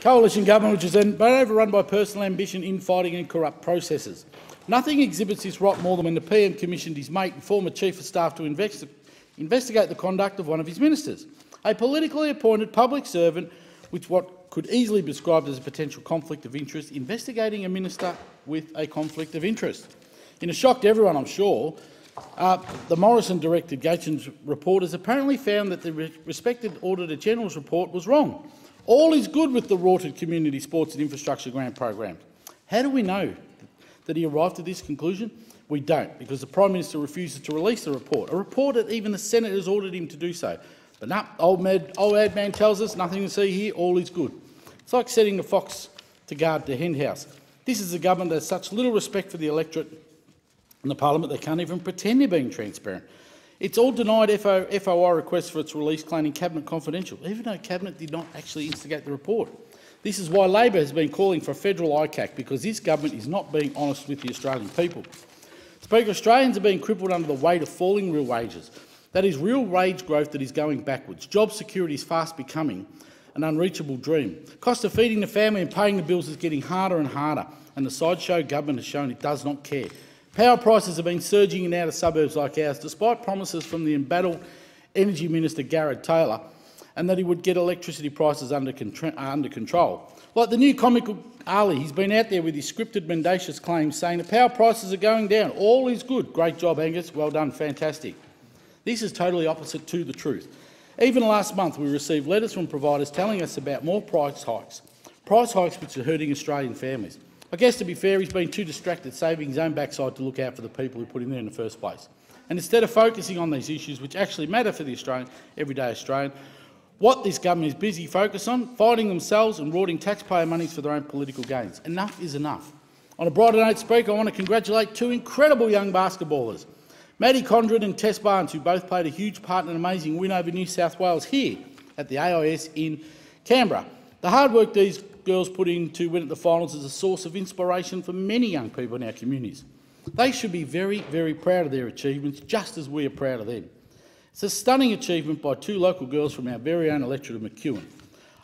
Coalition government which has been overrun by personal ambition, infighting and corrupt processes. Nothing exhibits this rot more than when the PM commissioned his mate and former Chief of Staff to investigate the conduct of one of his ministers, a politically appointed public servant with what could easily be described as a potential conflict of interest, investigating a minister with a conflict of interest. In a shock to everyone, I'm sure, the Morrison-directed Gatchen's report has apparently found that the respected Auditor-General's report was wrong. All is good with the rorted Community Sports and Infrastructure Grant program. How do we know that he arrived at this conclusion? We don't, because the Prime Minister refuses to release the report, a report that even the Senate has ordered him to do so. But no, old ad man tells us nothing to see here, all is good. It's like setting the fox to guard the hen house. This is a government that has such little respect for the electorate and the parliament they can't even pretend they're being transparent. It's all denied FOI requests for its release, claiming Cabinet confidential, even though Cabinet did not actually instigate the report. This is why Labor has been calling for a federal ICAC, because this government is not being honest with the Australian people. Speaker, Australians are being crippled under the weight of falling real wages. That is real wage growth that is going backwards. Job security is fast becoming an unreachable dream. Cost of feeding the family and paying the bills is getting harder and harder, and the sideshow government has shown it does not care. Power prices have been surging in outer suburbs like ours, despite promises from the embattled Energy Minister Garrett Taylor, and that he would get electricity prices under control. Like the new comical Ali, he's been out there with his scripted mendacious claims saying the power prices are going down. All is good. Great job, Angus. Well done. Fantastic. This is totally opposite to the truth. Even last month, we received letters from providers telling us about more price hikes which are hurting Australian families. I guess, to be fair, he's been too distracted saving his own backside to look out for the people who put him there in the first place. And instead of focusing on these issues which actually matter for the everyday Australian, what this government is busy focused on, fighting themselves and rorting taxpayer monies for their own political gains. Enough is enough. On a brighter note, Speaker, I want to congratulate two incredible young basketballers, Maddie Condren and Tess Barnes, who both played a huge part in an amazing win over New South Wales here at the AIS in Canberra. The hard work these girls put in to win at the finals is a source of inspiration for many young people in our communities. They should be very, very proud of their achievements, just as we are proud of them. It's a stunning achievement by two local girls from our very own electorate of McEwen.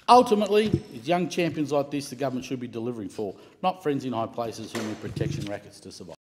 Ultimately, it's young champions like this the government should be delivering for, not friends in high places who need protection rackets to survive.